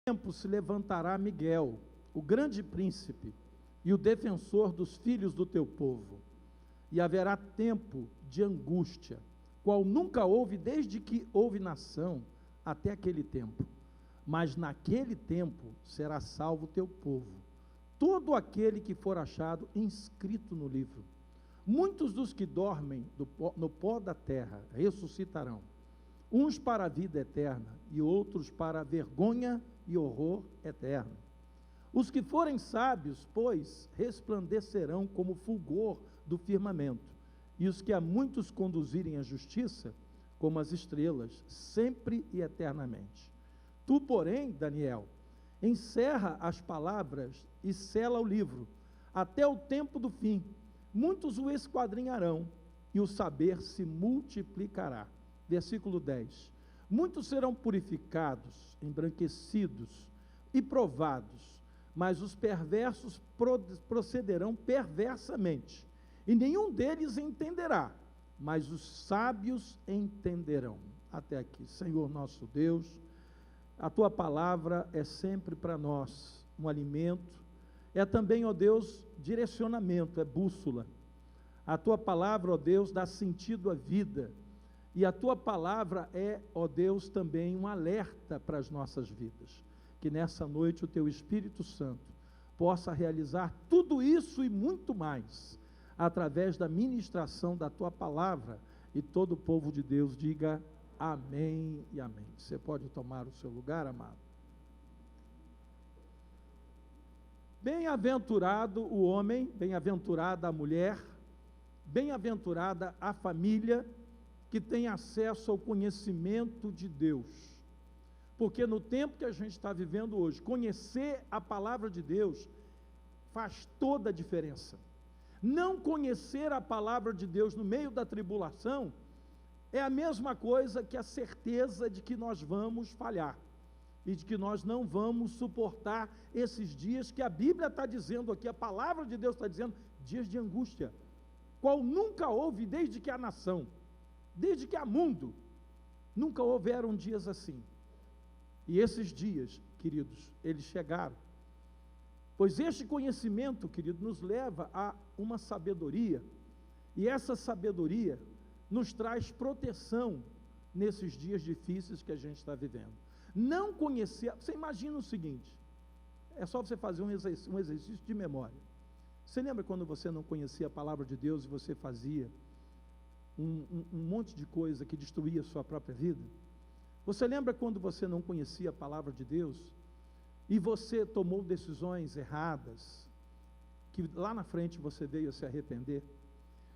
tempo se levantará Miguel, o grande príncipe e o defensor dos filhos do teu povo, e haverá tempo de angústia, qual nunca houve desde que houve nação até aquele tempo. Mas naquele tempo será salvo o teu povo, todo aquele que for achado inscrito no livro. Muitos dos que dormem no pó da terra ressuscitarão, uns para a vida eterna e outros para a vergonha e horror eterno. Os que forem sábios, pois, resplandecerão como fulgor do firmamento, e os que a muitos conduzirem à justiça, como as estrelas, sempre e eternamente. Tu, porém, Daniel, encerra as palavras e sela o livro, até o tempo do fim. Muitos o esquadrinharão, e o saber se multiplicará. Versículo 10. Muitos serão purificados, embranquecidos e provados, mas os perversos procederão perversamente, e nenhum deles entenderá, mas os sábios entenderão. Até aqui. Senhor nosso Deus, a Tua palavra é sempre para nós um alimento, é também, ó Deus, direcionamento, é bússola. A Tua palavra, ó Deus, dá sentido à vida, e a Tua palavra é, ó Deus, também um alerta para as nossas vidas. Que nessa noite o Teu Espírito Santo possa realizar tudo isso e muito mais, através da ministração da Tua palavra, e todo o povo de Deus diga amém e amém. Você pode tomar o seu lugar, amado. Bem-aventurado o homem, bem-aventurada a mulher, bem-aventurada a família que tem acesso ao conhecimento de Deus. Porque no tempo que a gente está vivendo hoje, conhecer a palavra de Deus faz toda a diferença. Não conhecer a palavra de Deus no meio da tribulação é a mesma coisa que a certeza de que nós vamos falhar e de que nós não vamos suportar esses dias que a Bíblia está dizendo aqui, a palavra de Deus está dizendo, dias de angústia, qual nunca houve desde que há nação, desde que há mundo, nunca houveram dias assim. E esses dias, queridos, eles chegaram, pois este conhecimento, querido, nos leva a uma sabedoria, e essa sabedoria nos traz proteção nesses dias difíceis que a gente está vivendo. Não conhecer, você imagina o seguinte, é só você fazer um exercício de memória. Você lembra quando você não conhecia a palavra de Deus e você fazia um monte de coisa que destruía a sua própria vida? Você lembra quando você não conhecia a palavra de Deus e você tomou decisões erradas, que lá na frente você veio a se arrepender?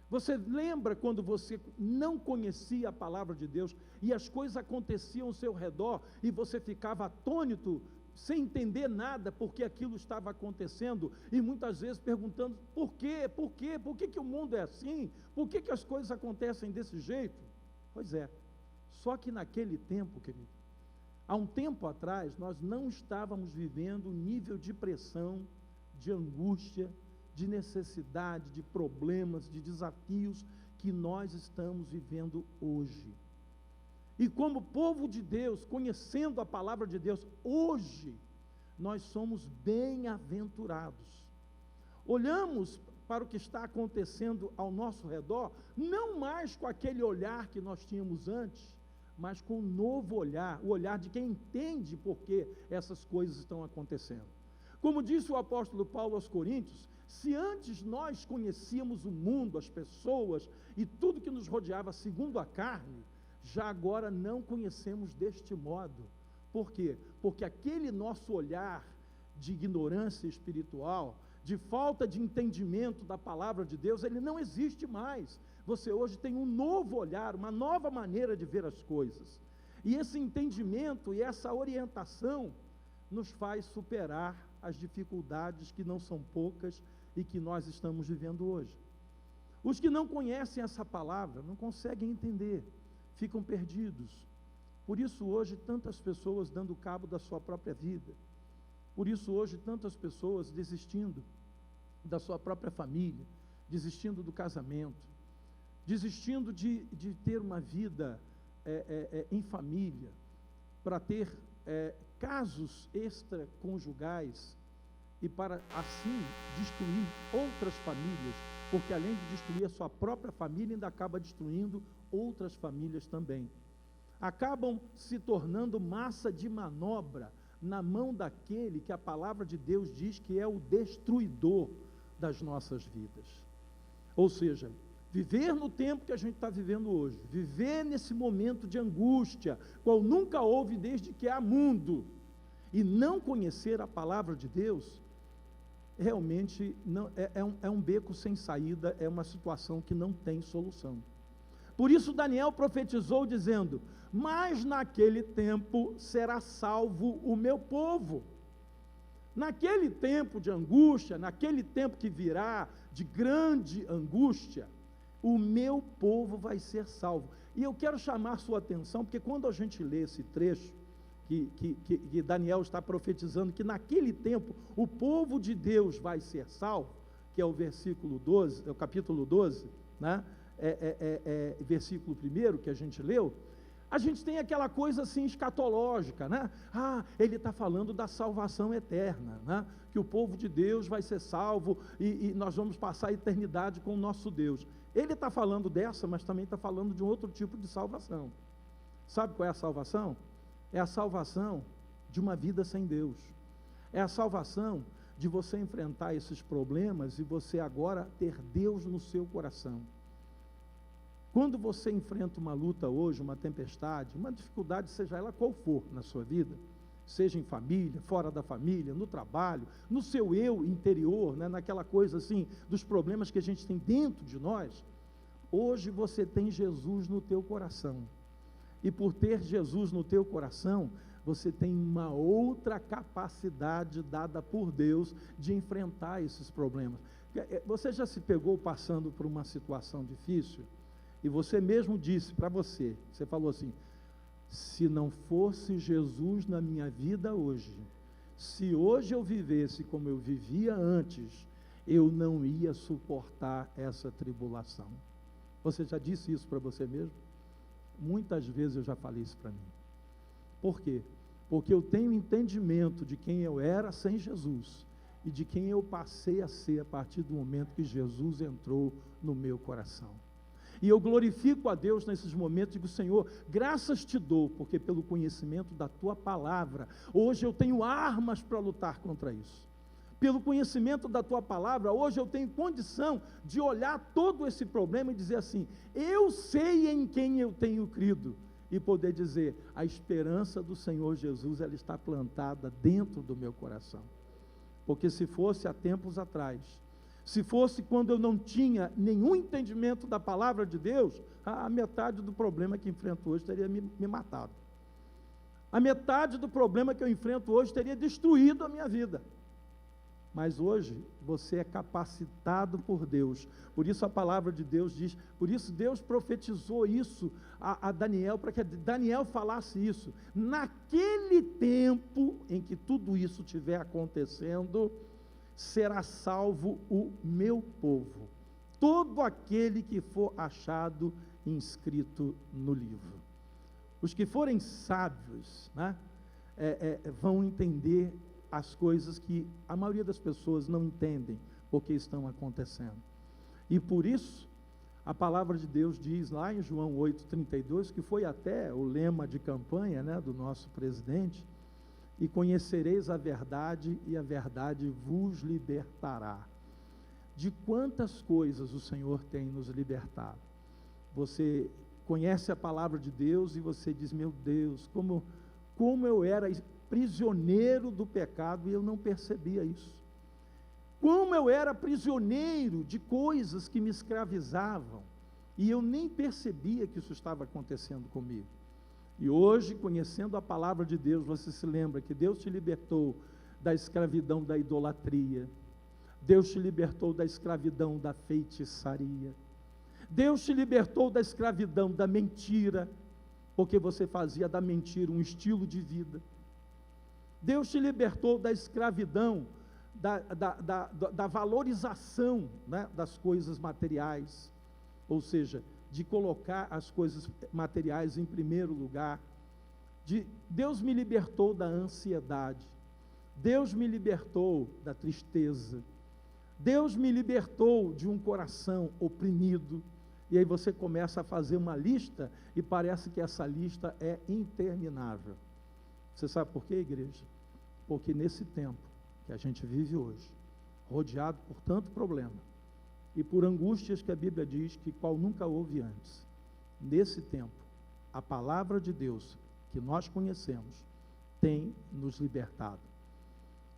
Você lembra quando você não conhecia a palavra de Deus e as coisas aconteciam ao seu redor e você ficava atônito, sem entender nada porque aquilo estava acontecendo, e muitas vezes perguntando, por quê? Por que que o mundo é assim? Por que que as coisas acontecem desse jeito? Pois é, só que naquele tempo, querido, há um tempo atrás, nós não estávamos vivendo o nível de pressão, de angústia, de necessidade, de problemas, de desafios que nós estamos vivendo hoje. E como povo de Deus, conhecendo a palavra de Deus, hoje, nós somos bem-aventurados. Olhamos para o que está acontecendo ao nosso redor, não mais com aquele olhar que nós tínhamos antes, mas com um novo olhar, o olhar de quem entende por que essas coisas estão acontecendo. Como disse o apóstolo Paulo aos Coríntios, se antes nós conhecíamos o mundo, as pessoas e tudo que nos rodeava segundo a carne, já agora não conhecemos deste modo. Por quê? Porque aquele nosso olhar de ignorância espiritual, de falta de entendimento da palavra de Deus, ele não existe mais. Você hoje tem um novo olhar, uma nova maneira de ver as coisas. E esse entendimento e essa orientação nos faz superar as dificuldades que não são poucas e que nós estamos vivendo hoje. Os que não conhecem essa palavra não conseguem entender, ficam perdidos. Por isso hoje tantas pessoas dando cabo da sua própria vida. Por isso hoje tantas pessoas desistindo da sua própria família, desistindo do casamento, desistindo de ter uma vida em família, para ter casos extraconjugais e para assim destruir outras famílias, porque além de destruir a sua própria família, ainda acaba destruindo outras famílias também. Acabam se tornando massa de manobra na mão daquele que a palavra de Deus diz que é o destruidor das nossas vidas. Ou seja, viver no tempo que a gente está vivendo hoje, viver nesse momento de angústia, qual nunca houve desde que há mundo, e não conhecer a palavra de Deus, realmente não, é um beco sem saída, é uma situação que não tem solução. Por isso Daniel profetizou dizendo: mas naquele tempo será salvo o meu povo. Naquele tempo de angústia, naquele tempo que virá de grande angústia, o meu povo vai ser salvo. E eu quero chamar sua atenção, porque quando a gente lê esse trecho, que Daniel está profetizando que naquele tempo o povo de Deus vai ser salvo, que é o versículo 12, é o capítulo 12, né? Versículo 1 que a gente leu, a gente tem aquela coisa assim escatológica, né? Ele está falando da salvação eterna, né? Que o povo de Deus vai ser salvo e nós vamos passar a eternidade com o nosso Deus. Ele está falando dessa, mas também está falando de um outro tipo de salvação. Sabe qual é a salvação? É a salvação de uma vida sem Deus. É a salvação de você enfrentar esses problemas e você agora ter Deus no seu coração. Quando você enfrenta uma luta hoje, uma tempestade, uma dificuldade, seja ela qual for na sua vida, seja em família, fora da família, no trabalho, no seu eu interior, né, naquela coisa assim, dos problemas que a gente tem dentro de nós, hoje você tem Jesus no teu coração. E por ter Jesus no teu coração, você tem uma outra capacidade dada por Deus de enfrentar esses problemas. Você já se pegou passando por uma situação difícil? E você mesmo disse para você falou assim: se não fosse Jesus na minha vida hoje, se hoje eu vivesse como eu vivia antes, eu não ia suportar essa tribulação. Você já disse isso para você mesmo? Muitas vezes eu já falei isso para mim. Por quê? Porque eu tenho entendimento de quem eu era sem Jesus e de quem eu passei a ser a partir do momento que Jesus entrou no meu coração. E eu glorifico a Deus nesses momentos e digo: Senhor, graças te dou, porque pelo conhecimento da tua palavra, hoje eu tenho armas para lutar contra isso. Pelo conhecimento da tua palavra, hoje eu tenho condição de olhar todo esse problema e dizer assim: eu sei em quem eu tenho crido, e poder dizer: a esperança do Senhor Jesus, ela está plantada dentro do meu coração. Porque se fosse há tempos atrás, se fosse quando eu não tinha nenhum entendimento da palavra de Deus, a metade do problema que enfrento hoje teria me matado. A metade do problema que eu enfrento hoje teria destruído a minha vida. Mas hoje você é capacitado por Deus. Por isso a palavra de Deus diz, por isso Deus profetizou isso a Daniel, para que Daniel falasse isso. Naquele tempo em que tudo isso estiver acontecendo, será salvo o meu povo, todo aquele que for achado inscrito no livro. Os que forem sábios, né, vão entender as coisas que a maioria das pessoas não entendem porque estão acontecendo. E por isso, a palavra de Deus diz lá em João 8,32, que foi até o lema de campanha, né, do nosso presidente: e conhecereis a verdade, e a verdade vos libertará. De quantas coisas o Senhor tem nos libertado? Você conhece a palavra de Deus e você diz: meu Deus, como eu era prisioneiro do pecado e eu não percebia isso. Como eu era prisioneiro de coisas que me escravizavam e eu nem percebia que isso estava acontecendo comigo. E hoje, conhecendo a palavra de Deus, você se lembra que Deus te libertou da escravidão da idolatria, Deus te libertou da escravidão da feitiçaria, Deus te libertou da escravidão da mentira, porque você fazia da mentira um estilo de vida. Deus te libertou da escravidão, da valorização, né, das coisas materiais, ou seja, de colocar as coisas materiais em primeiro lugar. Deus me libertou da ansiedade, Deus me libertou da tristeza, Deus me libertou de um coração oprimido. E aí você começa a fazer uma lista e parece que essa lista é interminável. Você sabe por quê, igreja? Porque nesse tempo que a gente vive hoje, rodeado por tanto problema e por angústias que a Bíblia diz que qual nunca houve antes, nesse tempo, a palavra de Deus que nós conhecemos tem nos libertado.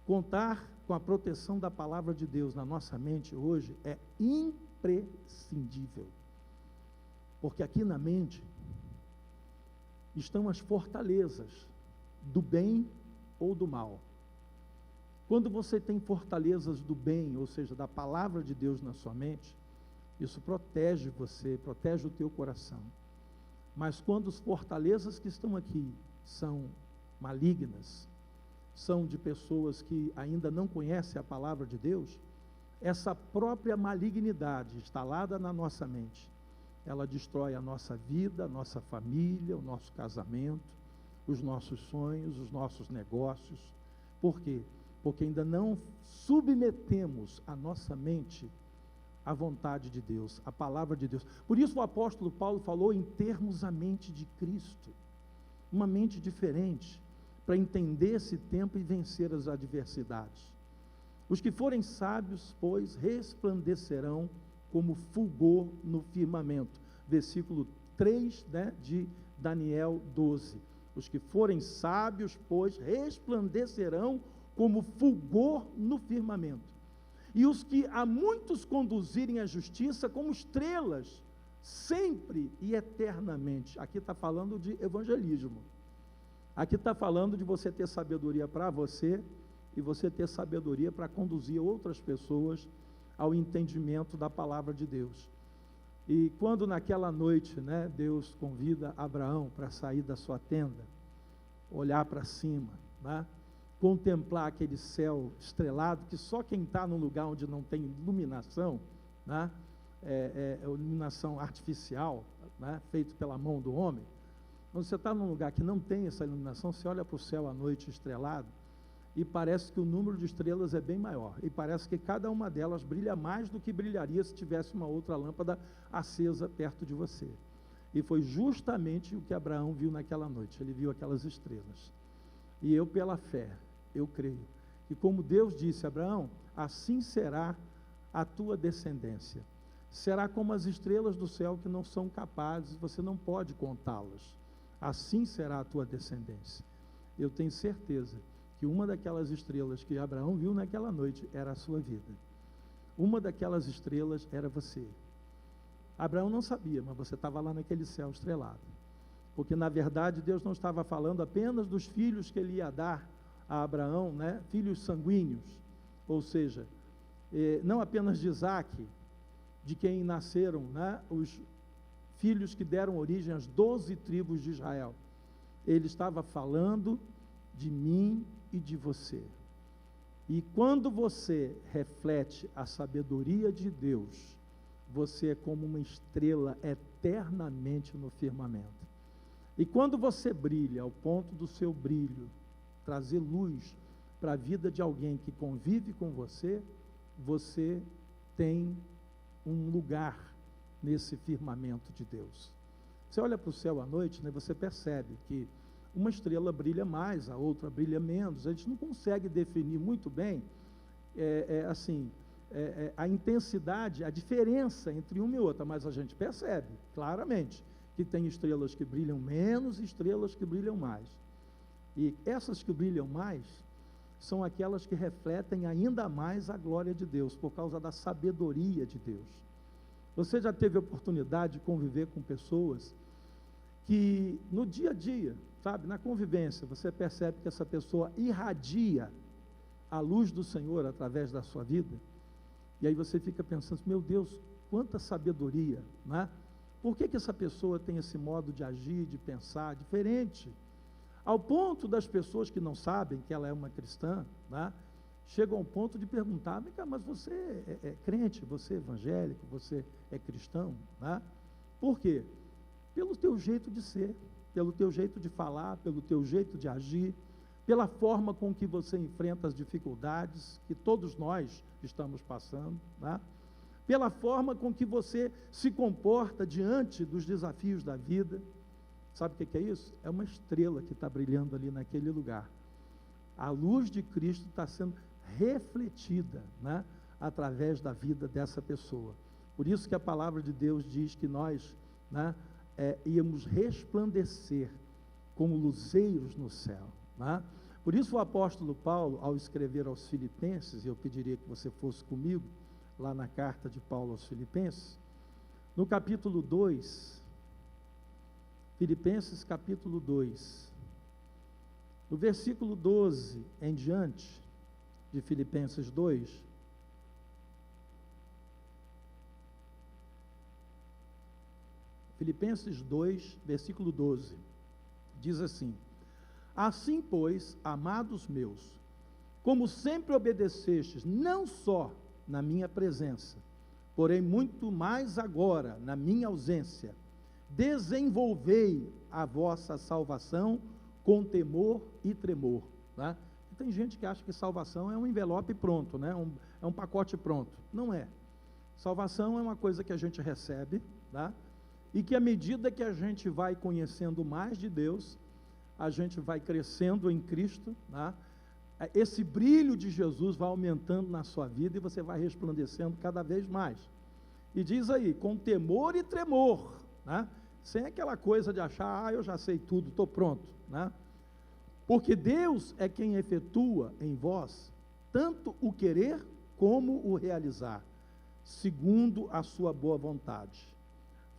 Contar com a proteção da palavra de Deus na nossa mente hoje é imprescindível. Porque aqui na mente estão as fortalezas do bem ou do mal. Quando você tem fortalezas do bem, ou seja, da palavra de Deus na sua mente, isso protege você, protege o teu coração. Mas quando as fortalezas que estão aqui são malignas, são de pessoas que ainda não conhecem a palavra de Deus, essa própria malignidade instalada na nossa mente, ela destrói a nossa vida, a nossa família, o nosso casamento, os nossos sonhos, os nossos negócios. Por quê? Porque ainda não submetemos a nossa mente à vontade de Deus, à palavra de Deus. Por isso o apóstolo Paulo falou em termos a mente de Cristo, uma mente diferente, para entender esse tempo e vencer as adversidades. Os que forem sábios, pois, resplandecerão como fulgor no firmamento. Versículo 3, de Daniel 12. Os que forem sábios, pois, resplandecerão como fulgor no firmamento. E os que a muitos conduzirem à justiça, como estrelas, sempre e eternamente. Aqui está falando de evangelismo. Aqui está falando de você ter sabedoria para você e você ter sabedoria para conduzir outras pessoas ao entendimento da palavra de Deus. E quando naquela noite, Deus convida Abraão para sair da sua tenda, olhar para cima, contemplar aquele céu estrelado, que só quem está num lugar onde não tem iluminação, iluminação artificial, feito pela mão do homem. Quando você está num lugar que não tem essa iluminação, você olha para o céu à noite estrelado, e parece que o número de estrelas é bem maior, e parece que cada uma delas brilha mais do que brilharia se tivesse uma outra lâmpada acesa perto de você. E foi justamente o que Abraão viu naquela noite, ele viu aquelas estrelas. E eu, pela fé, eu creio, que como Deus disse a Abraão, assim será a tua descendência. Será como as estrelas do céu que não são capazes, você não pode contá-las. Assim será a tua descendência. Eu tenho certeza que uma daquelas estrelas que Abraão viu naquela noite era a sua vida. Uma daquelas estrelas era você. Abraão não sabia, mas você estava lá naquele céu estrelado. Porque, na verdade, Deus não estava falando apenas dos filhos que ele ia dar a Abraão, filhos sanguíneos, ou seja, não apenas de Isaac, de quem nasceram, os filhos que deram origem às 12 tribos de Israel. Ele estava falando de mim e de você. E quando você reflete a sabedoria de Deus, você é como uma estrela eternamente no firmamento. E quando você brilha ao ponto do seu brilho trazer luz para a vida de alguém que convive com você, você tem um lugar nesse firmamento de Deus. Você olha para o céu à noite, você percebe que uma estrela brilha mais, a outra brilha menos. A gente não consegue definir muito bem, a intensidade, a diferença entre uma e outra, mas a gente percebe claramente que tem estrelas que brilham menos e estrelas que brilham mais. E essas que brilham mais são aquelas que refletem ainda mais a glória de Deus, por causa da sabedoria de Deus. Você já teve a oportunidade de conviver com pessoas que no dia a dia, na convivência, você percebe que essa pessoa irradia a luz do Senhor através da sua vida, e aí você fica pensando, meu Deus, quanta sabedoria, Por que essa pessoa tem esse modo de agir, de pensar diferente? Ao ponto das pessoas que não sabem que ela é uma cristã, chegam ao ponto de perguntar, mas você é crente, você é evangélico, você é cristão? Por quê? Pelo teu jeito de ser, pelo teu jeito de falar, pelo teu jeito de agir, pela forma com que você enfrenta as dificuldades que todos nós estamos passando, tá? Pela forma com que você se comporta diante dos desafios da vida. Sabe o que é isso? É uma estrela que está brilhando ali naquele lugar. A luz de Cristo está sendo refletida, né, através da vida dessa pessoa. Por isso que a palavra de Deus diz que nós, né, íamos resplandecer como luzeiros no céu, né? Por isso o apóstolo Paulo, ao escrever aos Filipenses, eu pediria que você fosse comigo, lá na carta de Paulo aos Filipenses, no capítulo 2, Filipenses capítulo 2, no versículo 12 em diante, de Filipenses 2, Filipenses 2, versículo 12, diz assim: assim, pois, amados meus, como sempre obedecestes, não só na minha presença, porém muito mais agora, na minha ausência, desenvolvei a vossa salvação com temor e tremor. Tá? Tem gente que acha que salvação é um envelope pronto, né? É um pacote pronto. Não é. Salvação é uma coisa que a gente recebe, tá? E que à medida que a gente vai conhecendo mais de Deus, a gente vai crescendo em Cristo, tá? Esse brilho de Jesus vai aumentando na sua vida e você vai resplandecendo cada vez mais. E diz aí, com temor e tremor, né? Sem aquela coisa de achar, eu já sei tudo, estou pronto, né? Porque Deus é quem efetua em vós tanto o querer como o realizar, segundo a sua boa vontade.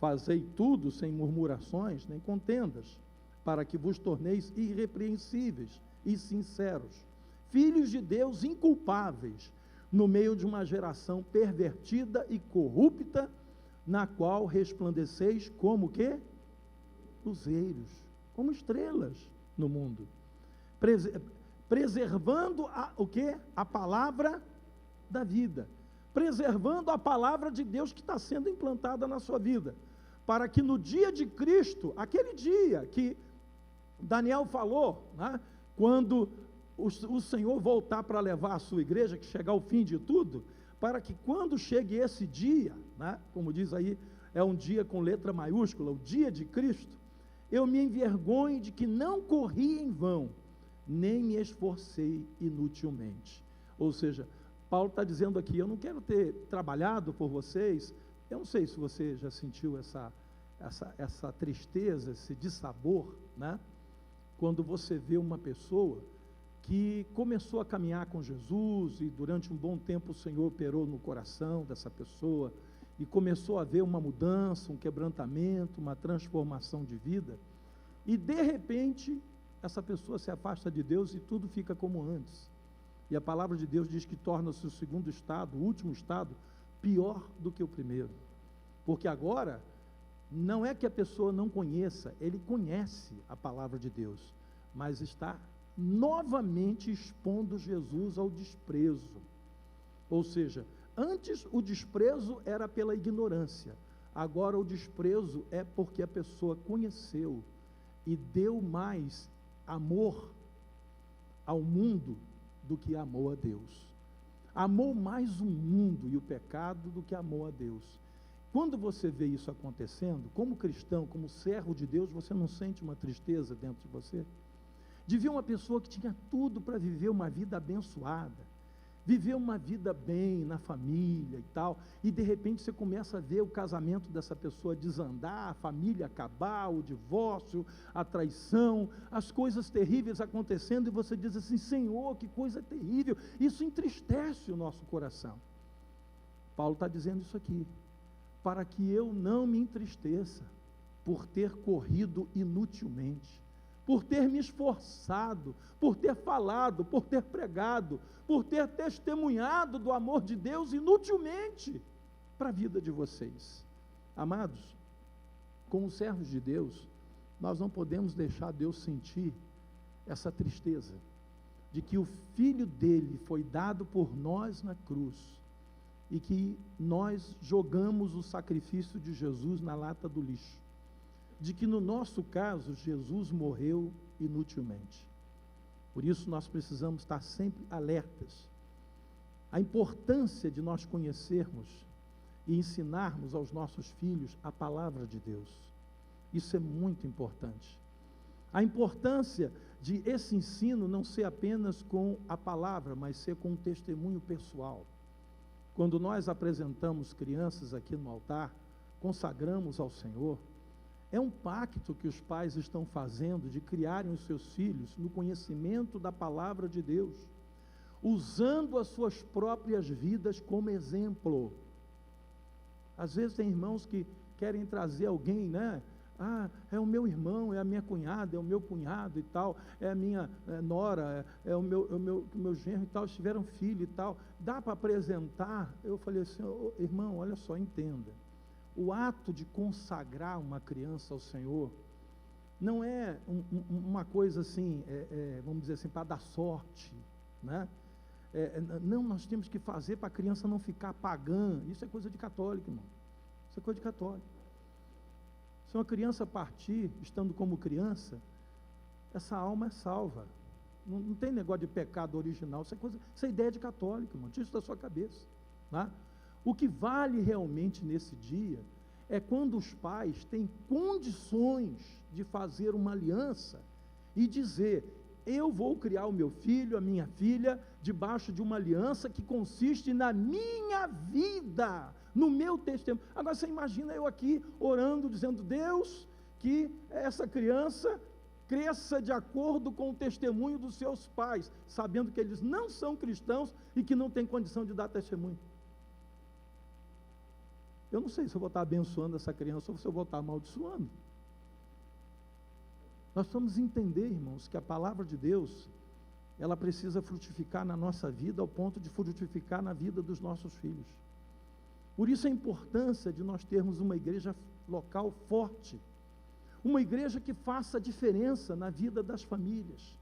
Fazei tudo sem murmurações nem contendas, para que vos torneis irrepreensíveis e sinceros, filhos de Deus inculpáveis, no meio de uma geração pervertida e corrupta, na qual resplandeceis como quê? Luzeiros, como estrelas no mundo, preservando o quê? A palavra da vida, preservando a palavra de Deus que está sendo implantada na sua vida, para que no dia de Cristo, aquele dia que Daniel falou, né, quando o Senhor voltar para levar a sua igreja, que chegar o fim de tudo, para que quando chegue esse dia, né, como diz aí, é um dia com letra maiúscula, o dia de Cristo, eu me envergonho de que não corri em vão, nem me esforcei inutilmente. Ou seja, Paulo está dizendo aqui, eu não quero ter trabalhado por vocês. Eu não sei se você já sentiu essa tristeza, esse dissabor, né? Quando você vê uma pessoa que começou a caminhar com Jesus e durante um bom tempo o Senhor operou no coração dessa pessoa e começou a ver uma mudança, um quebrantamento, uma transformação de vida, e de repente essa pessoa se afasta de Deus e tudo fica como antes. E a palavra de Deus diz que torna-se o segundo estado, o último estado, pior do que o primeiro. Porque agora, não é que a pessoa não conheça, ele conhece a palavra de Deus, mas está novamente expondo Jesus ao desprezo. Ou seja, antes o desprezo era pela ignorância, agora o desprezo é porque a pessoa conheceu e deu mais amor ao mundo do que amou a Deus. Amou mais o mundo e o pecado do que amou a Deus. Quando você vê isso acontecendo, como cristão, como servo de Deus, você não sente uma tristeza dentro de você? De ver uma pessoa que tinha tudo para viver uma vida abençoada, viver uma vida bem na família e tal, e de repente você começa a ver o casamento dessa pessoa desandar, a família acabar, o divórcio, a traição, as coisas terríveis acontecendo, e você diz assim, Senhor, que coisa terrível, isso entristece o nosso coração. Paulo está dizendo isso aqui, para que eu não me entristeça por ter corrido inutilmente, por ter me esforçado, por ter falado, por ter pregado, por ter testemunhado do amor de Deus inutilmente para a vida de vocês. Amados, como servos de Deus, nós não podemos deixar Deus sentir essa tristeza, de que o Filho dele foi dado por nós na cruz, e que nós jogamos o sacrifício de Jesus na lata do lixo. de que no nosso caso Jesus morreu inutilmente. Por isso nós precisamos estar sempre alertas. A importância de nós conhecermos e ensinarmos aos nossos filhos a palavra de Deus. Isso é muito importante. A importância de esse ensino não ser apenas com a palavra, mas ser com um testemunho pessoal. Quando nós apresentamos crianças aqui no altar, consagramos ao Senhor, é um pacto que os pais estão fazendo de criarem os seus filhos no conhecimento da palavra de Deus, usando as suas próprias vidas como exemplo. Às vezes tem irmãos que querem trazer alguém, né? Ah, é o meu irmão, é a minha cunhada, é o meu cunhado e tal, é a minha nora, é o meu genro e tal, eles tiveram filho e tal, dá para apresentar? Eu falei assim, oh, irmão, olha só, entenda, o ato de consagrar uma criança ao Senhor, não é uma coisa assim, vamos dizer assim, para dar sorte, né? Não, nós temos que fazer para a criança não ficar pagã, isso é coisa de católico, irmão, isso é coisa de católico. Se uma criança partir, estando como criança, essa alma é salva. Não tem negócio de pecado original, isso é ideia de católico, irmão, tira isso da sua cabeça. Né? O que vale realmente nesse dia é quando os pais têm condições de fazer uma aliança e dizer, eu vou criar o meu filho, a minha filha, debaixo de uma aliança que consiste na minha vida, no meu testemunho. Agora você imagina eu aqui orando, dizendo, Deus, que essa criança cresça de acordo com o testemunho dos seus pais, sabendo que eles não são cristãos e que não têm condição de dar testemunho. Eu não sei se eu vou estar abençoando essa criança ou se eu vou estar amaldiçoando. Nós precisamos entender, irmãos, que a palavra de Deus, ela precisa frutificar na nossa vida ao ponto de frutificar na vida dos nossos filhos. Por isso a importância de nós termos uma igreja local forte, uma igreja que faça diferença na vida das famílias.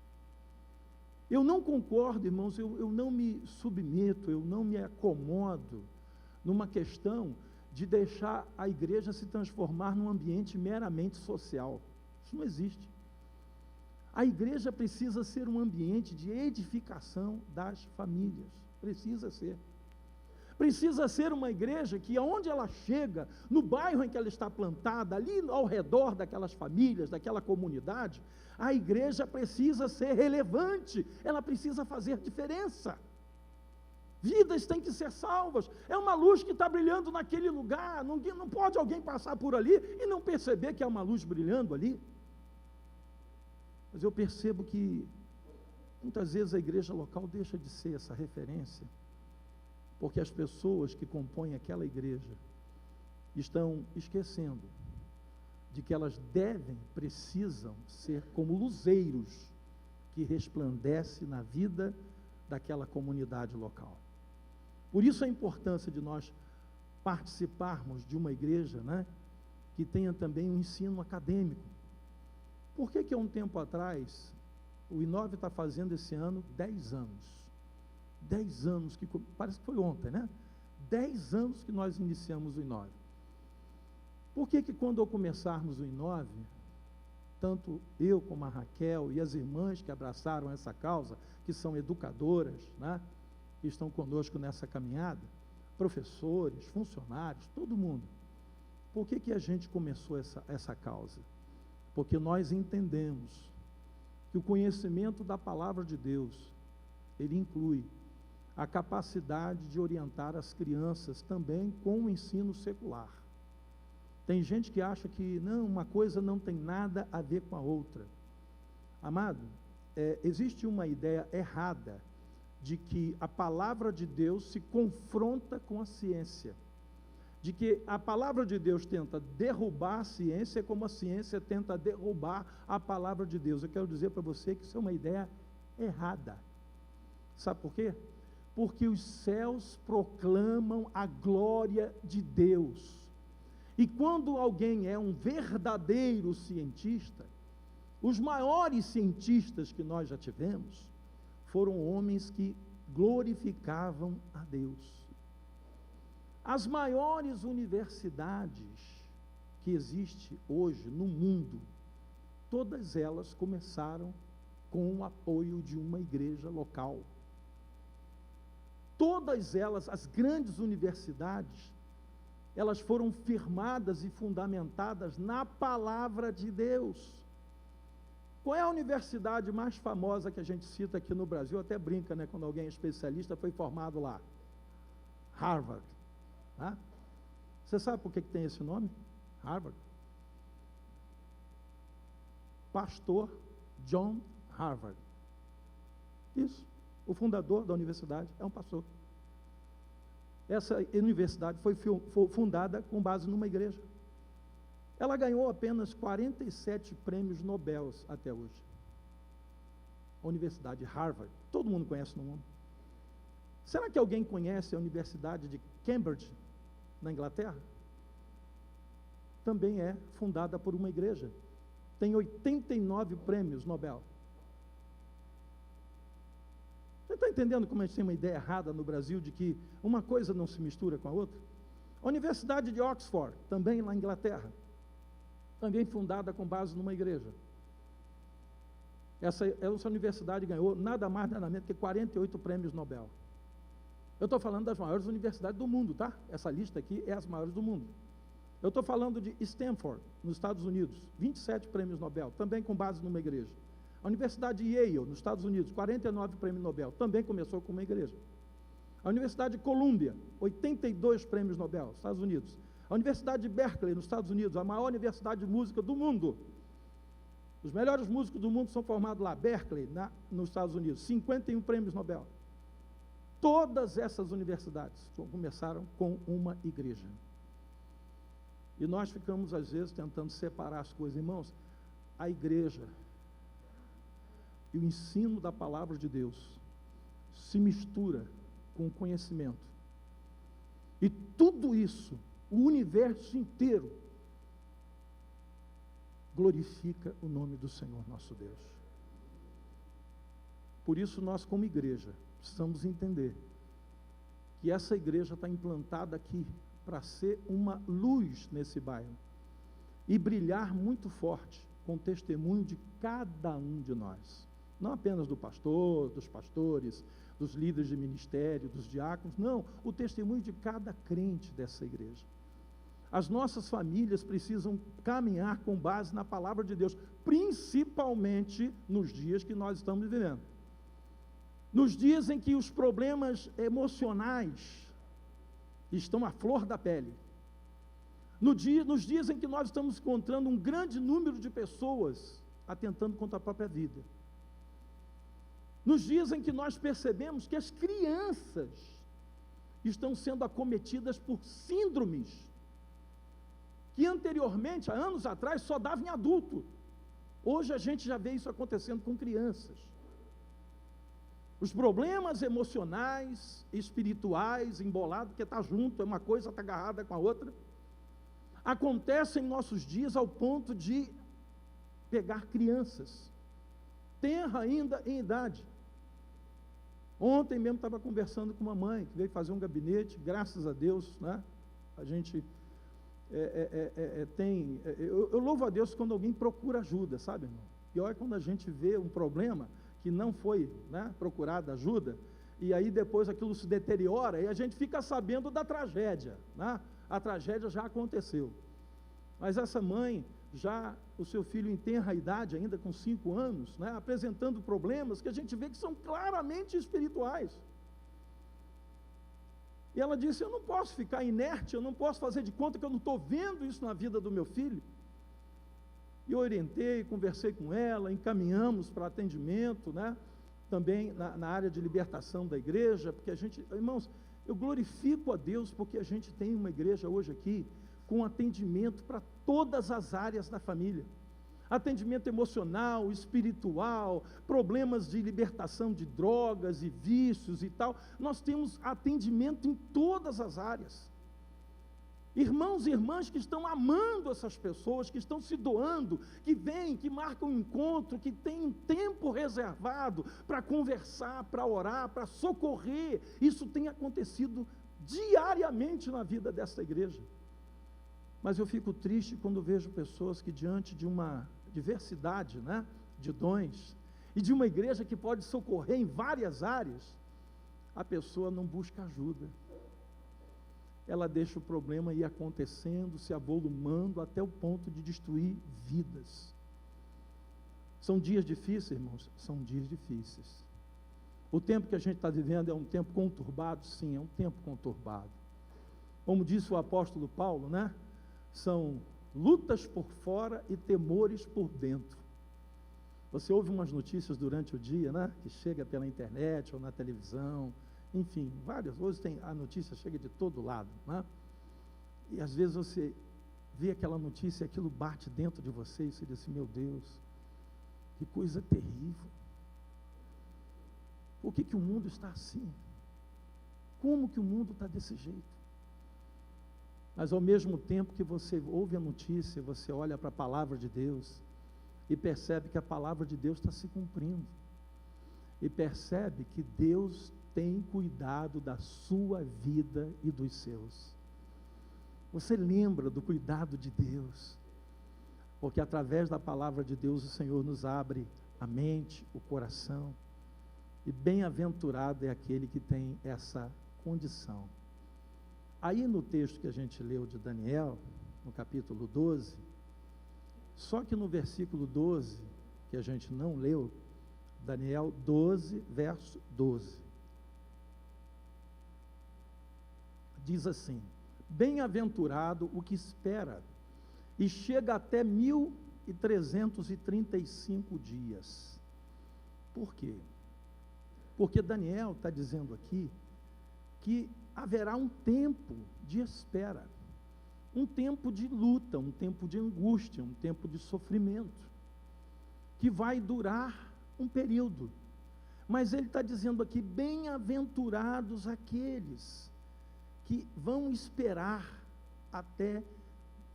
Eu não concordo, irmãos, eu não me submeto, eu não me acomodo numa questão de deixar a igreja se transformar num ambiente meramente social. Isso não existe. A igreja precisa ser um ambiente de edificação das famílias, precisa ser. Precisa ser uma igreja que, aonde ela chega, no bairro em que ela está plantada, ali ao redor daquelas famílias, daquela comunidade, a igreja precisa ser relevante, ela precisa fazer diferença. Vidas têm que ser salvas, é uma luz que está brilhando naquele lugar, não pode alguém passar por ali e não perceber que é uma luz brilhando ali. Mas eu percebo que, muitas vezes a igreja local deixa de ser essa referência, porque as pessoas que compõem aquela igreja estão esquecendo de que elas precisam ser como luzeiros que resplandecem na vida daquela comunidade local. Por isso a importância de nós participarmos de uma igreja, né, que tenha também um ensino acadêmico. Por que há um tempo atrás, o I9 está fazendo esse ano 10 anos? 10 anos, parece que foi ontem, né? 10 anos que nós iniciamos o I9. Por que quando começarmos o I9, tanto eu como a Raquel e as irmãs que abraçaram essa causa, que são educadoras, né, que estão conosco nessa caminhada, professores, funcionários, todo mundo, por que a gente começou essa causa? Porque nós entendemos que o conhecimento da palavra de Deus, ele inclui a capacidade de orientar as crianças também com o ensino secular. Tem gente que acha que não, uma coisa não tem nada a ver com a outra. Amado, existe uma ideia errada de que a palavra de Deus se confronta com a ciência, de que a palavra de Deus tenta derrubar a ciência como a ciência tenta derrubar a palavra de Deus. Eu quero dizer para você que isso é uma ideia errada. Sabe por quê? Porque os céus proclamam a glória de Deus. E quando alguém é um verdadeiro cientista, os maiores cientistas que nós já tivemos, foram homens que glorificavam a Deus. As maiores universidades que existe hoje no mundo, todas elas começaram com o apoio de uma igreja local. Todas elas, as grandes universidades, elas foram firmadas e fundamentadas na palavra de Deus. Qual é a universidade mais famosa que a gente cita aqui no Brasil? Até brinca, né, quando alguém é especialista, foi formado lá. Harvard. Tá? Você sabe por que tem esse nome? Harvard. Pastor John Harvard. Isso. O fundador da universidade é um pastor. Essa universidade foi fundada com base numa igreja. Ela ganhou apenas 47 prêmios Nobel até hoje. A Universidade Harvard. Todo mundo conhece no mundo. Será que alguém conhece a Universidade de Cambridge, na Inglaterra? Também é fundada por uma igreja. Tem 89 prêmios Nobel. Você está entendendo como a gente tem uma ideia errada no Brasil de que uma coisa não se mistura com a outra? A Universidade de Oxford, também na Inglaterra, também fundada com base numa igreja. Essa universidade ganhou nada mais, nada menos que 48 prêmios Nobel. Eu estou falando das maiores universidades do mundo, tá? Essa lista aqui é as maiores do mundo. Eu estou falando de Stanford, nos Estados Unidos, 27 prêmios Nobel, também com base numa igreja. A Universidade de Yale, nos Estados Unidos, 49 prêmios Nobel, também começou com uma igreja. A Universidade de Columbia, 82 prêmios Nobel, Estados Unidos. A Universidade de Berkeley, nos Estados Unidos, a maior universidade de música do mundo. Os melhores músicos do mundo são formados lá, Berkeley, nos Estados Unidos, 51 prêmios Nobel. Todas essas universidades começaram com uma igreja. E nós ficamos, às vezes, tentando separar as coisas. Irmãos, a igreja e o ensino da palavra de Deus se mistura com o conhecimento. E tudo isso, o universo inteiro, glorifica o nome do Senhor nosso Deus. Por isso nós, como igreja, precisamos entender que essa igreja está implantada aqui para ser uma luz nesse bairro e brilhar muito forte com o testemunho de cada um de nós. Não apenas do pastor, dos pastores, dos líderes de ministério, dos diáconos, não, o testemunho de cada crente dessa igreja. As nossas famílias precisam caminhar com base na palavra de Deus, principalmente nos dias que nós estamos vivendo. Nos dias em que os problemas emocionais estão à flor da pele. Nos dias em que nós estamos encontrando um grande número de pessoas atentando contra a própria vida. Nos dias em que nós percebemos que as crianças estão sendo acometidas por síndromes que anteriormente, há anos atrás, só dava em adulto. Hoje a gente já vê isso acontecendo com crianças. Os problemas emocionais, espirituais, embolados, porque está junto, é uma coisa, está agarrada com a outra, acontecem em nossos dias ao ponto de pegar crianças, tenra ainda em idade. Ontem mesmo estava conversando com uma mãe, que veio fazer um gabinete, graças a Deus, né? A gente eu louvo a Deus quando alguém procura ajuda, sabe, irmão? Pior é quando a gente vê um problema que não foi, né, procurada ajuda, e aí depois aquilo se deteriora, e a gente fica sabendo da tragédia, né? A tragédia já aconteceu. Mas essa mãe, já o seu filho em tenra idade, ainda com 5 anos, né, apresentando problemas que a gente vê que são claramente espirituais. E ela disse, eu não posso ficar inerte, eu não posso fazer de conta que eu não estou vendo isso na vida do meu filho. E eu orientei, conversei com ela, encaminhamos para atendimento, né? Também na área de libertação da igreja, porque a gente, irmãos, eu glorifico a Deus porque a gente tem uma igreja hoje aqui com atendimento para todas as áreas da família. Atendimento emocional, espiritual, problemas de libertação de drogas e vícios e tal. Nós temos atendimento em todas as áreas. Irmãos e irmãs que estão amando essas pessoas, que estão se doando, que vêm, que marcam um encontro, que têm um tempo reservado para conversar, para orar, para socorrer. Isso tem acontecido diariamente na vida dessa igreja. Mas eu fico triste quando vejo pessoas que, diante de uma diversidade, né, de dons, e de uma igreja que pode socorrer em várias áreas, a pessoa não busca ajuda. Ela deixa o problema ir acontecendo, se avolumando, até o ponto de destruir vidas. São dias difíceis, irmãos? São dias difíceis. O tempo que a gente está vivendo é um tempo conturbado? Sim, é um tempo conturbado. Como disse o apóstolo Paulo, né? São lutas por fora e temores por dentro. Você ouve umas notícias durante o dia, né? Que chega pela internet ou na televisão, enfim, várias. Hoje a notícia chega de todo lado, né? E às vezes você vê aquela notícia e aquilo bate dentro de você e você diz assim: meu Deus, que coisa terrível. Por que o mundo está assim? Como que o mundo está desse jeito? Mas ao mesmo tempo que você ouve a notícia, você olha para a palavra de Deus e percebe que a palavra de Deus está se cumprindo. E percebe que Deus tem cuidado da sua vida e dos seus. Você lembra do cuidado de Deus, porque através da palavra de Deus o Senhor nos abre a mente, o coração, e bem-aventurado é aquele que tem essa condição. Aí no texto que a gente leu de Daniel, no capítulo 12, só que no versículo 12, que a gente não leu, Daniel 12, verso 12, diz assim: bem-aventurado o que espera, e chega até 1335 dias. Por quê? Porque Daniel está dizendo aqui que haverá um tempo de espera, um tempo de luta, um tempo de angústia, um tempo de sofrimento, que vai durar um período. Mas ele está dizendo aqui: bem-aventurados aqueles que vão esperar até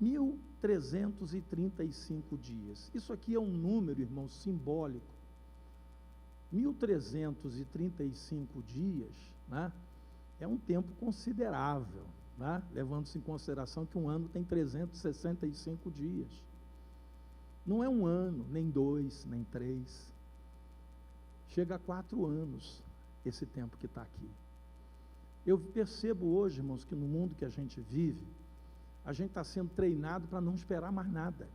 1335 dias. Isso aqui é um número, irmão, simbólico. 1335 dias, né, é um tempo considerável, né, levando-se em consideração que um ano tem 365 dias. Não é um ano, nem 2, nem 3. Chega a 4 anos esse tempo que está aqui. Eu percebo hoje, irmãos, que no mundo que a gente vive, a gente está sendo treinado para não esperar mais nada.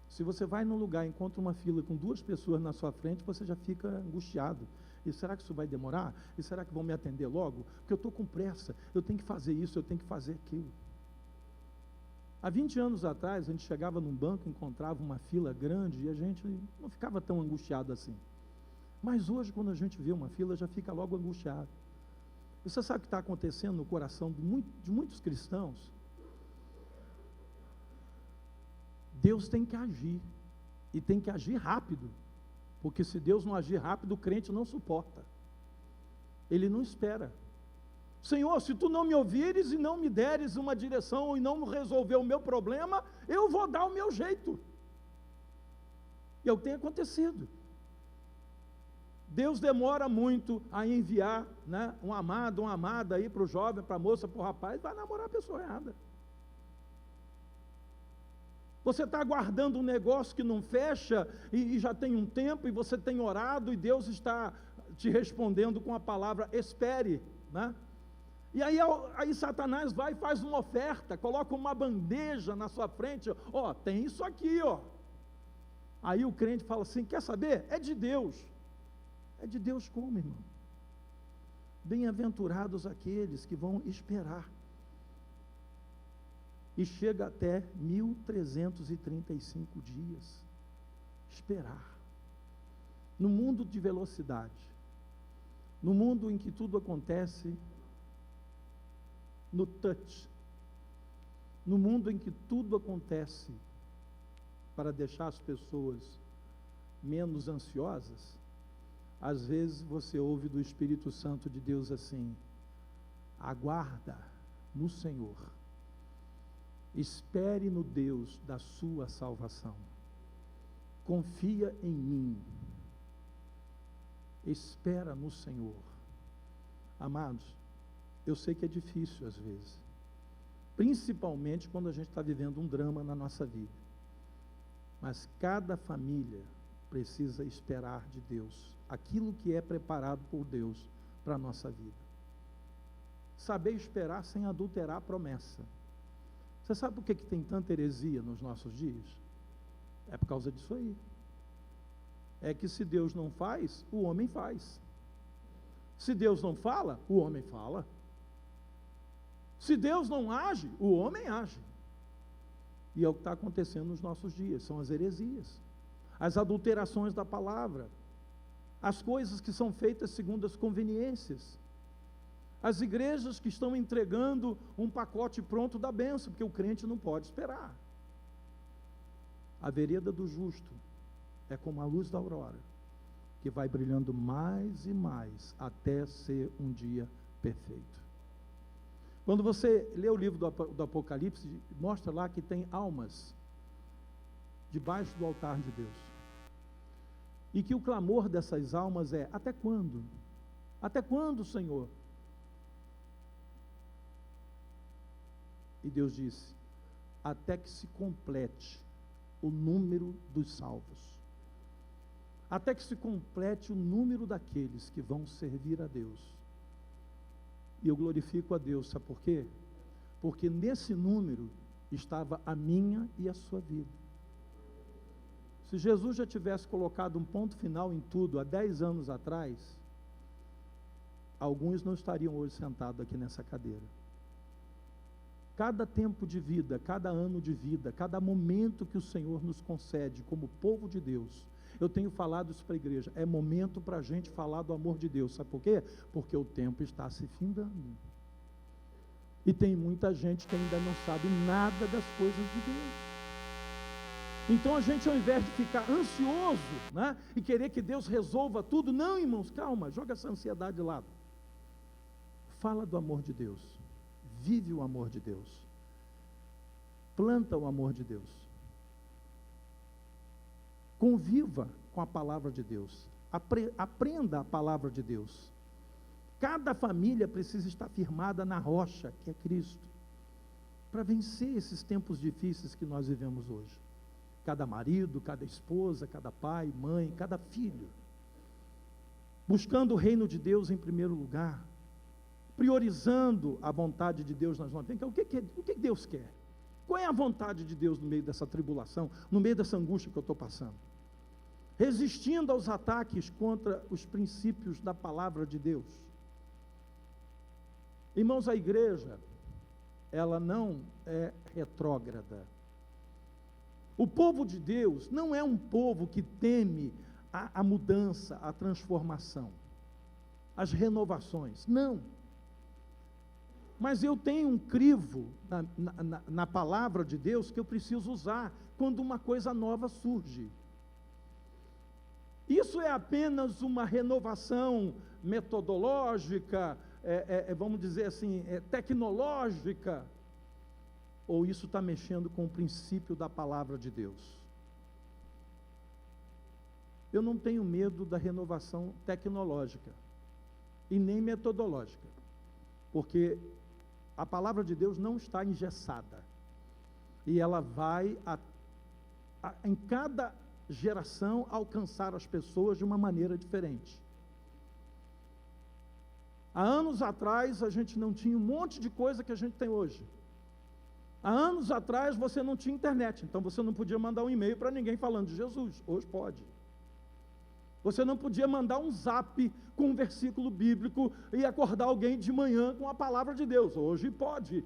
Se você vai num lugar e encontra uma fila com 2 pessoas na sua frente, você já fica angustiado. E será que isso vai demorar? E será que vão me atender logo? Porque eu estou com pressa, eu tenho que fazer isso, eu tenho que fazer aquilo. Há 20 anos atrás, a gente chegava num banco, encontrava uma fila grande e a gente não ficava tão angustiado assim. Mas hoje, quando a gente vê uma fila, já fica logo angustiado. E você sabe o que está acontecendo no coração de muitos cristãos? Deus tem que agir, e tem que agir rápido, porque se Deus não agir rápido, o crente não suporta, ele não espera. Senhor, se tu não me ouvires e não me deres uma direção e não resolver o meu problema, eu vou dar o meu jeito. E é o que tem acontecido. Deus demora muito a enviar, né, um amado, uma amada aí para o jovem, para a moça, para o rapaz, vai namorar a pessoa errada. Você está aguardando um negócio que não fecha, e já tem um tempo, e você tem orado, e Deus está te respondendo com a palavra espere, né? E aí Satanás vai e faz uma oferta, coloca uma bandeja na sua frente, ó, tem isso aqui, ó. Aí o crente fala assim: quer saber? É de Deus. É de Deus como, irmão? Bem-aventurados aqueles que vão esperar. E chega até 1335 dias. Esperar. No mundo de velocidade, no mundo em que tudo acontece no touch, no mundo em que tudo acontece para deixar as pessoas menos ansiosas, às vezes você ouve do Espírito Santo de Deus assim: aguarda no Senhor, espere no Deus da sua salvação, confia em mim, espera no Senhor. Amados, eu sei que é difícil às vezes, principalmente quando a gente está vivendo um drama na nossa vida. Mas cada família precisa esperar de Deus aquilo que é preparado por Deus para a nossa vida. Saber esperar sem adulterar a promessa. Você sabe por que tem tanta heresia nos nossos dias? É por causa disso aí. É que se Deus não faz, o homem faz. Se Deus não fala, o homem fala. Se Deus não age, o homem age. E é o que está acontecendo nos nossos dias, são as heresias, as adulterações da palavra, as coisas que são feitas segundo as conveniências, as igrejas que estão entregando um pacote pronto da bênção, porque o crente não pode esperar. A vereda do justo é como a luz da aurora, que vai brilhando mais e mais, até ser um dia perfeito. Quando você lê o livro do Apocalipse, mostra lá que tem almas debaixo do altar de Deus. E que o clamor dessas almas é: até quando? Até quando, Senhor? E Deus disse: até que se complete o número dos salvos. Até que se complete o número daqueles que vão servir a Deus. E eu glorifico a Deus, sabe por quê? Porque nesse número estava a minha e a sua vida. Se Jesus já tivesse colocado um ponto final em tudo há 10 anos atrás, alguns não estariam hoje sentados aqui nessa cadeira. Cada tempo de vida, cada ano de vida, cada momento que o Senhor nos concede como povo de Deus, eu tenho falado isso para a igreja, é momento para a gente falar do amor de Deus. Sabe por quê? Porque o tempo está se findando. E tem muita gente que ainda não sabe nada das coisas de Deus. Então a gente, ao invés de ficar ansioso, né, e querer que Deus resolva tudo, não, irmãos, calma, joga essa ansiedade de lado. Fala do amor de Deus. Vive o amor de Deus. Planta o amor de Deus. Conviva com a palavra de Deus. Aprenda a palavra de Deus. Cada família precisa estar firmada na rocha, que é Cristo, para vencer esses tempos difíceis que nós vivemos hoje. Cada marido, cada esposa, cada pai, mãe, cada filho. Buscando o reino de Deus em primeiro lugar. Priorizando a vontade de Deus nas nossas vidas. O que Deus quer? Qual é a vontade de Deus no meio dessa tribulação, no meio dessa angústia que eu estou passando? Resistindo aos ataques contra os princípios da palavra de Deus. Irmãos, a igreja, ela não é retrógrada. O povo de Deus não é um povo que teme a mudança, a transformação, as renovações. Não. Mas eu tenho um crivo na palavra de Deus que eu preciso usar quando uma coisa nova surge. Isso é apenas uma renovação metodológica, vamos dizer assim, tecnológica, ou isso está mexendo com o princípio da palavra de Deus? Eu não tenho medo da renovação tecnológica e nem metodológica, porque a palavra de Deus não está engessada, e ela vai, em cada geração, alcançar as pessoas de uma maneira diferente. Há anos atrás, a gente não tinha um monte de coisa que a gente tem hoje. Há anos atrás, você não tinha internet, então você não podia mandar um e-mail para ninguém falando de Jesus. Hoje pode. Você não podia mandar um zap com um versículo bíblico e acordar alguém de manhã com a palavra de Deus. Hoje pode.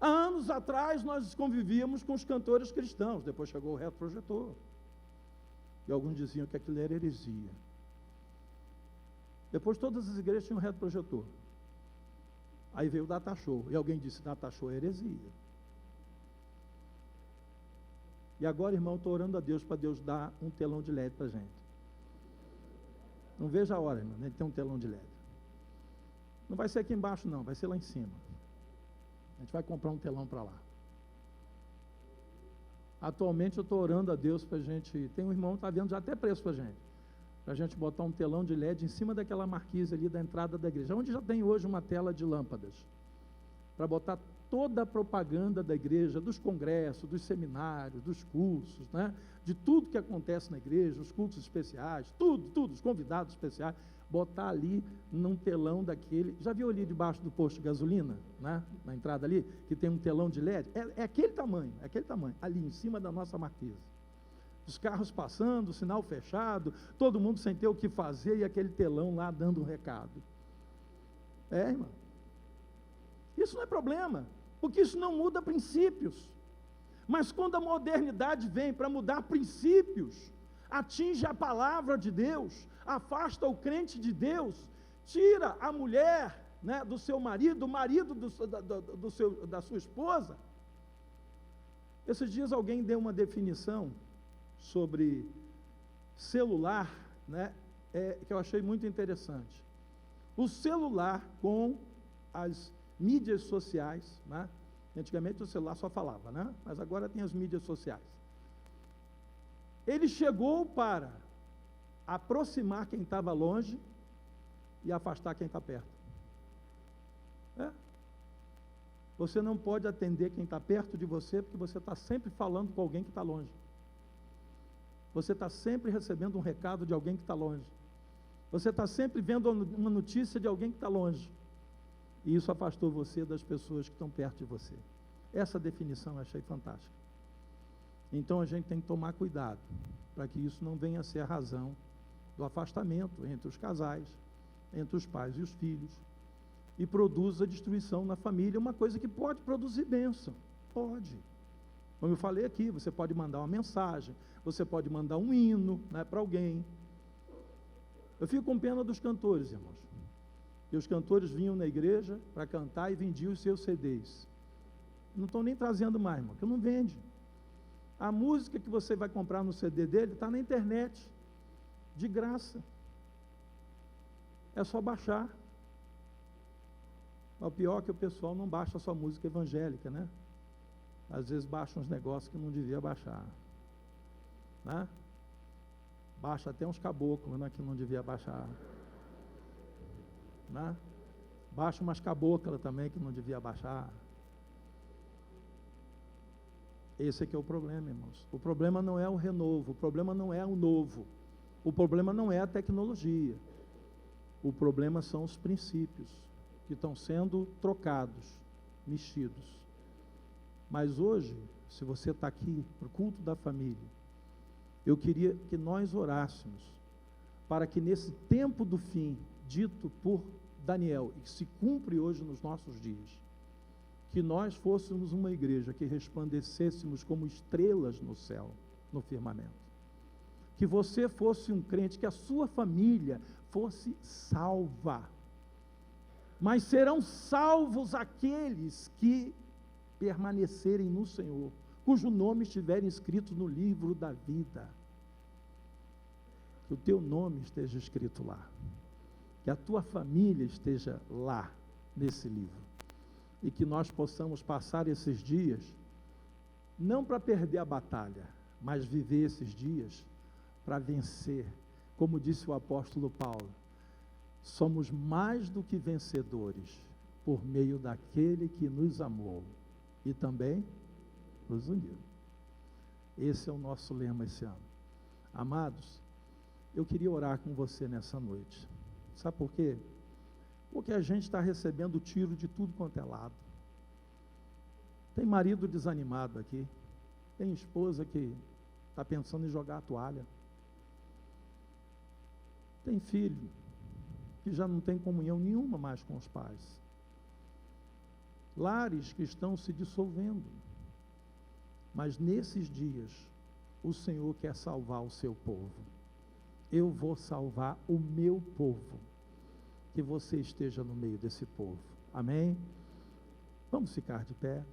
Há anos atrás nós convivíamos com os cantores cristãos, depois chegou o retroprojetor. E alguns diziam que aquilo era heresia. Depois todas as igrejas tinham retroprojetor. Aí veio o data show, e alguém disse: data show é heresia. E agora, irmão, estou orando a Deus para Deus dar um telão de LED para a gente. Não veja a hora, irmão, de ter um telão de LED. Não vai ser aqui embaixo, não, vai ser lá em cima. A gente vai comprar um telão para lá. Atualmente eu estou orando a Deus para a gente. Tem um irmão que está vendo já até preço para a gente. Para a gente botar um telão de LED em cima daquela marquise ali da entrada da igreja, onde já tem hoje uma tela de lâmpadas. para botar toda a propaganda da igreja, dos congressos, dos seminários, dos cursos, né? De tudo que acontece na igreja, os cultos especiais, tudo, os convidados especiais, botar ali num telão daquele. Já viu ali debaixo do posto de gasolina, né? Na entrada ali, que tem um telão de LED? É aquele tamanho, ali em cima da nossa marquesa. Os carros passando, sinal fechado, todo mundo sem ter o que fazer e aquele telão lá dando um recado. Irmão. Isso não é problema, porque isso não muda princípios. Mas quando a modernidade vem para mudar princípios, atinge a palavra de Deus, afasta o crente de Deus, tira a mulher, né, do seu marido, o marido da sua esposa. Esses dias alguém deu uma definição sobre celular, né, que eu achei muito interessante. O celular com as mídias sociais, né? Antigamente o celular só falava, né? Mas agora tem as mídias sociais. Ele chegou para aproximar quem estava longe e afastar quem está perto. Você não pode atender quem está perto de você, porque você está sempre falando com alguém que está longe. Você está sempre recebendo um recado de alguém que está longe. Você está sempre vendo uma notícia de alguém que está longe. E isso afastou você das pessoas que estão perto de você. Essa definição eu achei fantástica. Então a gente tem que tomar cuidado, para que isso não venha a ser a razão do afastamento entre os casais, entre os pais e os filhos, e produza destruição na família, uma coisa que pode produzir bênção. Pode. Como eu falei aqui, você pode mandar uma mensagem, você pode mandar um hino, né, para alguém. Eu fico com pena dos cantores, irmãos. E os cantores vinham na igreja para cantar e vendiam os seus CDs. Não estão nem trazendo mais, irmão, porque não vende. A música que você vai comprar no CD dele está na internet, de graça. É só baixar. O pior é que o pessoal não baixa só música evangélica, né? Às vezes baixa uns negócios que não devia baixar, né? Baixa até uns caboclos, né, que não devia baixar, né? Baixa umas caboclas também que não devia baixar. Esse aqui é o problema, irmãos. O problema não é o renovo, o problema não é o novo, o problema não é a tecnologia, o problema são os princípios que estão sendo trocados, mexidos. Mas hoje, se você está aqui para o culto da família, eu queria que nós orássemos para que nesse tempo do fim, dito por Daniel, e que se cumpre hoje nos nossos dias, que nós fôssemos uma igreja que resplandecêssemos como estrelas no céu, no firmamento. Que você fosse um crente, que a sua família fosse salva. Mas serão salvos aqueles que permanecerem no Senhor, cujo nome estiver escrito no livro da vida. Que o teu nome esteja escrito lá. Que a tua família esteja lá, nesse livro. E que nós possamos passar esses dias, não para perder a batalha, mas viver esses dias para vencer. Como disse o apóstolo Paulo, somos mais do que vencedores, por meio daquele que nos amou e também nos uniu. Esse é o nosso lema esse ano. Amados, eu queria orar com você nessa noite. Sabe por quê? Porque a gente está recebendo tiro de tudo quanto é lado. Tem marido desanimado aqui, tem esposa que está pensando em jogar a toalha, tem filho que já não tem comunhão nenhuma mais com os pais, lares que estão se dissolvendo. Mas nesses dias, o Senhor quer salvar o seu povo. Eu vou salvar o meu povo. Que você esteja no meio desse povo. Amém? Vamos ficar de pé.